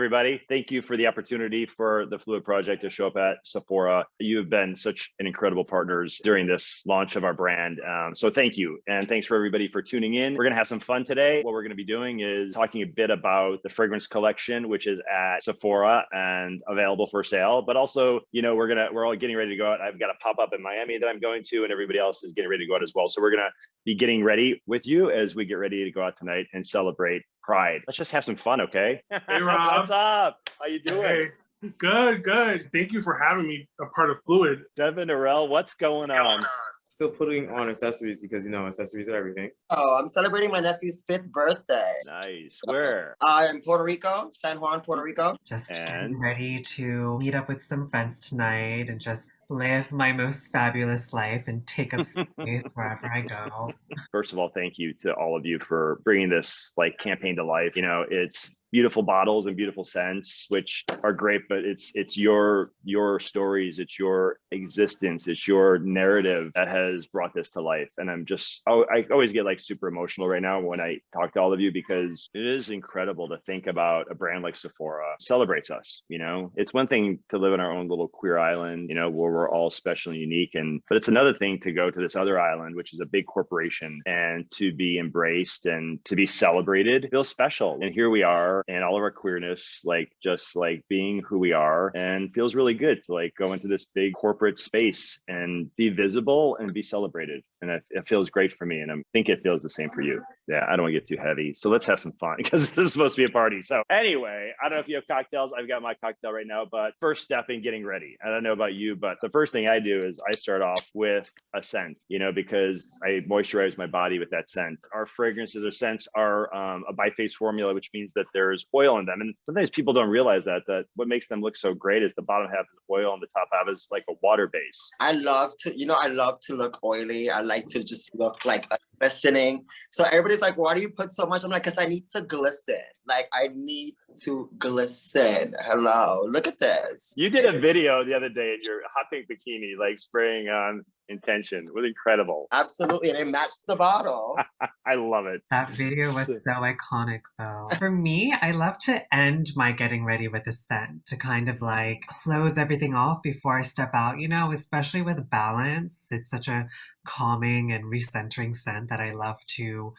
everybody. Thank you for the opportunity for the Phluid project to show up at Sephora. You have been such an incredible partners during this launch of our brand. So thank you. And thanks for everybody for tuning in. We're going to have some fun today. What we're going to be doing is talking a bit about the fragrance collection, which is at Sephora and available for sale. But also, we're all getting ready to go out. I've got a pop-up in Miami that I'm going to, and everybody else is getting ready to go out as well. So we're going to be getting ready with you as we get ready to go out tonight and celebrate Pride. Let's just have some fun, okay? Hey, Rob. What's up? How you doing? Hey, good. Thank you for having me a part of Phluid. Devin Norell, what's going on? Still putting on accessories because, accessories are everything. Oh, I'm celebrating my nephew's 5th birthday. Nice. Where? In Puerto Rico, San Juan, Puerto Rico. Just getting ready to meet up with some friends tonight and just live my most fabulous life and take up space wherever I go. First of all, thank you to all of you for bringing this campaign to life. It's beautiful bottles and beautiful scents, which are great, but it's your stories, it's your existence, it's your narrative that has brought this to life. And I always get super emotional right now when I talk to all of you, because it is incredible to think about a brand like Sephora celebrates us. It's one thing to live on our own little queer island, where we're all special and unique, but it's another thing to go to this other island, which is a big corporation, and to be embraced and to be celebrated feels special. And here we are, and all of our queerness, just being who we are, and feels really good to go into this big corporate space and be visible and be celebrated. And it feels great for me, and I think it feels the same for you. Yeah, I don't want to get too heavy, so let's have some fun because this is supposed to be a party. So anyway, I don't know if you have cocktails. I've got my cocktail right now, but first step in getting ready. I don't know about you, but the first thing I do is I start off with a scent, because I moisturize my body with that scent. Our fragrances or scents are a biphase formula, which means that there's oil in them. And sometimes people don't realize that what makes them look so great is the bottom half is oil and the top half is like a water base. I love to look oily. I like to just look like glistening. So everybody's like, why do you put so much? I'm like, because I need to glisten. I need to glisten. Hello, look at this. You did a video the other day in your hot pink bikini, spraying on intention. It was incredible. Absolutely, and it matched the bottle. I love it. That video was so iconic, though. For me, I love to end my getting ready with a scent to kind of close everything off before I step out, especially with balance. It's such a calming and recentering scent that I love to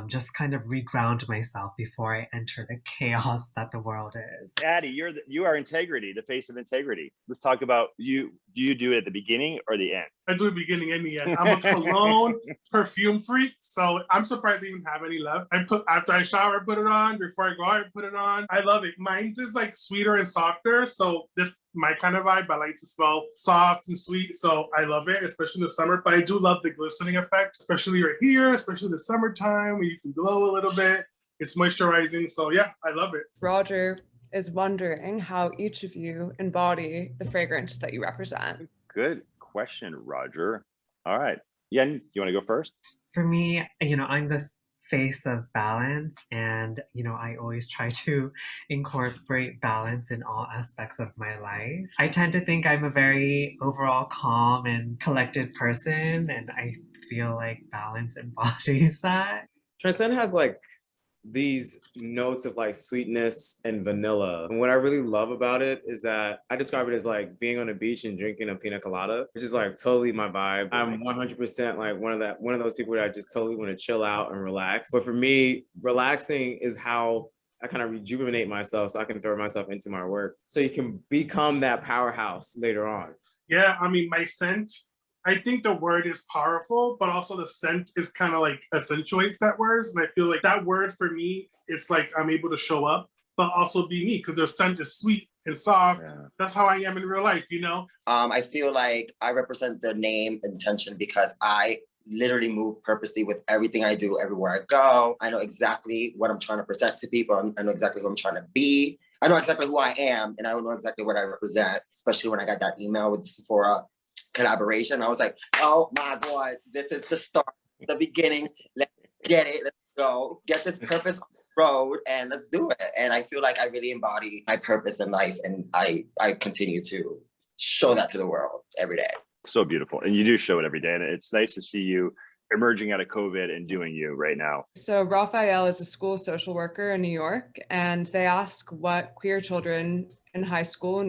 just kind of reground myself before I enter the chaos that the world is. Addie, you are integrity, the face of integrity. Let's talk about you. Do you do it at the beginning or the end? I do the beginning and the end. I'm a cologne perfume freak, so I'm surprised I even have any left. After I shower, I put it on. Before I go out, I put it on. I love it. Mine's is sweeter and softer, so this my kind of vibe. I like to smell soft and sweet, so I love it, especially in the summer. But I do love the glistening effect, especially right here, especially in the summertime where you can glow a little bit. It's moisturizing, so yeah, I love it. Roger is wondering how each of you embody the fragrance that you represent. Good question, Roger. All right. Yen, do you want to go first? For me, I'm the face of balance, and I always try to incorporate balance in all aspects of my life. I tend to think I'm a very overall calm and collected person, and I feel like balance embodies that. Transcend has these notes of sweetness and vanilla. And what I really love about it is that I describe it as being on a beach and drinking a pina colada, which is totally my vibe. I'm 100% one of those people that I just totally want to chill out and relax. But for me, relaxing is how I kind of rejuvenate myself so I can throw myself into my work. So you can become that powerhouse later on. Yeah, my scent, I think the word is powerful, but also the scent is kind of accentuates that word. And I feel that word for me, it's I'm able to show up, but also be me, because their scent is sweet and soft. Yeah. That's how I am in real life, I feel like I represent the name intention because I literally move purposely with everything I do, everywhere I go. I know exactly what I'm trying to present to people. I know exactly who I'm trying to be. I know exactly who I am, and I know exactly what I represent, especially when I got that email with the Sephora collaboration. I was like, oh my God, this is the start, the beginning. Let's get it. Let's go. Get this purpose on the road and let's do it. And I feel like I really embody my purpose in life, and I continue to show that to the world every day. So beautiful. And you do show it every day. And it's nice to see you emerging out of COVID and doing you right now? So Raphael is a school social worker in New York, and they ask what queer children in high school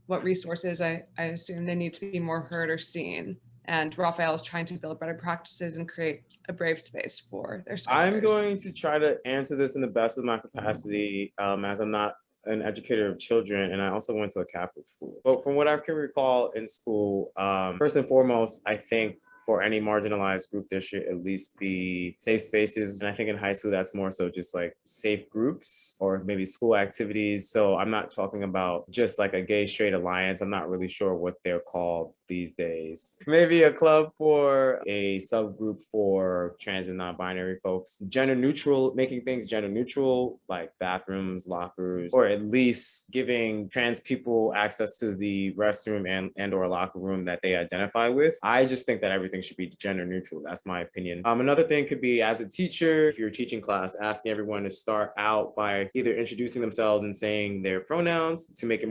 what resources I assume they need to be more heard or seen. And Raphael is trying to build better practices and create a brave space for their I'm survivors. going to try to answer this in the best of my capacity, as I'm not an educator of children, and I also went to a Catholic school. But from what I can recall in school, first and foremost, I think for any marginalized group, there should at least be safe spaces. And I think in high school, that's more so just like safe groups or maybe school activities. So I'm not talking about just like a gay straight alliance. I'm not really sure what they're called these days. Maybe a club for a subgroup for trans and non-binary folks. Gender neutral, making things gender neutral, like bathrooms, lockers, or at least giving trans people access to the restroom and or locker room that they identify with. I just think that everything should be gender neutral. That's my opinion. Another thing could be, as a teacher, if you're teaching class, asking everyone to start out by either introducing themselves and saying their pronouns to make it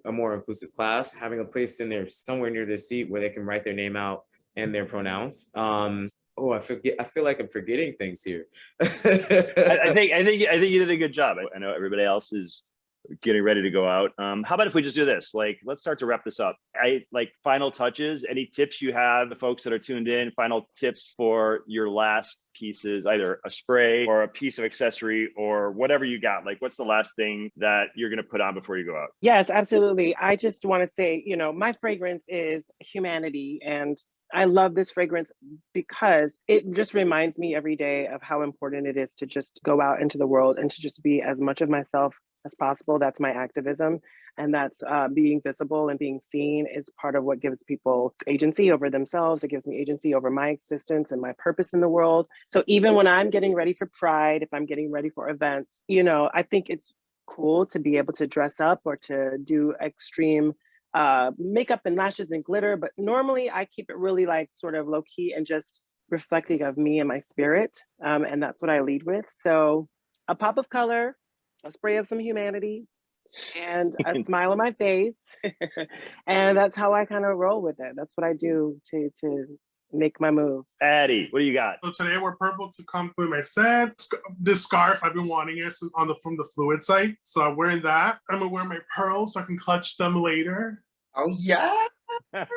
a more inclusive class, having a place in there somewhere near their seat where they can write their name out and their pronouns. I feel like I'm forgetting things here. I think you did a good job. I know everybody else is getting ready to go out. How about if we just do this? Like, let's start to wrap this up. Final touches, any tips you have, the folks that are tuned in, final tips for your last pieces, either a spray or a piece of accessory or whatever you got. Like, what's the last thing that you're going to put on before you go out? Yes, absolutely. I just want to say, my fragrance is humanity, and I love this fragrance because it just reminds me every day of how important it is to just go out into the world and to just be as much of myself as possible. That's my activism. And that's being visible and being seen is part of what gives people agency over themselves. It gives me agency over my existence and my purpose in the world. So even when I'm getting ready for Pride, if I'm getting ready for events, I think it's cool to be able to dress up or to do extreme makeup and lashes and glitter. But normally I keep it really sort of low key and just reflecting of me and my spirit. And that's what I lead with. So a pop of color, a spray of some humanity, and a smile on my face. And that's how I kind of roll with it. That's what I do to make my move. Addie, what do you got? So today I wear purple to compliment my set. This scarf, I've been wanting it since from the Phluid site. So I'm wearing that. I'm gonna wear my pearls so I can clutch them later. Oh yeah. My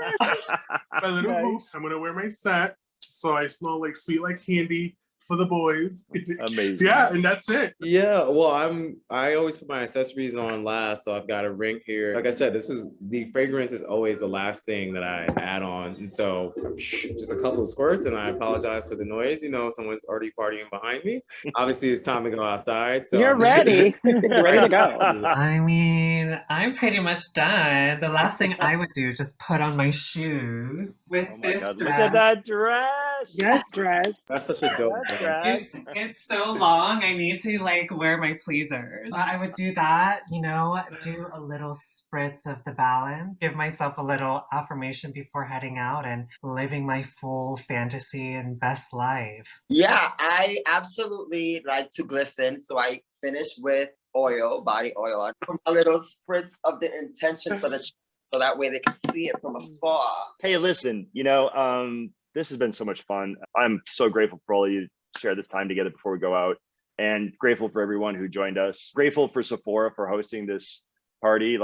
little hoops. I'm gonna wear my set so I smell like sweet like candy for the boys. Amazing. Yeah, and that's it. Yeah, well, I always put my accessories on last, so I've got a ring here. Like I said, the fragrance is always the last thing that I add on, and so just a couple of squirts, and I apologize for the noise. Someone's already partying behind me. Obviously, it's time to go outside. So You're ready. It's ready to go. I mean, I'm pretty much done. The last thing I would do is just put on my shoes with Oh my this God, dress. look at that dress. Yes, dress. That's such a dope dress. It's so long. I need to wear my pleasers. I would do that, do a little spritz of the balance, give myself a little affirmation before heading out and living my full fantasy and best life. Yeah, I absolutely like to glisten. So I finish with body oil, and a little spritz of the intention for so that way they can see it from afar. Hey, listen, this has been so much fun. I'm so grateful for all of you to share this time together before we go out, and grateful for everyone who joined us. Grateful for Sephora for hosting this party.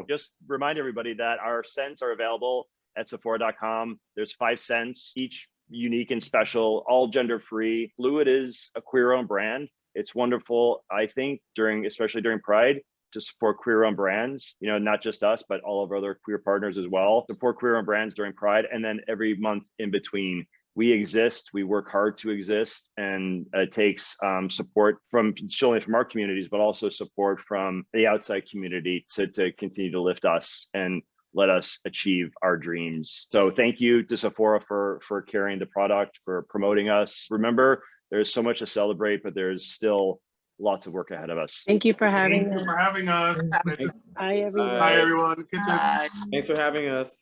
Just remind everybody that our scents are available at Sephora.com. There's 5 scents, each unique and special, all gender free. Phluid is a queer-owned brand. It's wonderful, I think, especially during Pride, to support queer-owned brands, not just us, but all of our other queer partners as well. Support queer-owned brands during Pride, and then every month in between. We exist, we work hard to exist, and it takes support from not only from our communities, but also support from the outside community to continue to lift us and let us achieve our dreams. So thank you to Sephora for carrying the product, for promoting us. Remember, there's so much to celebrate, but there's still lots of work ahead of us. Thank you for having Thank us. you for having us. Bye, everyone. Bye, everyone. Kisses. Bye. Thanks for having us.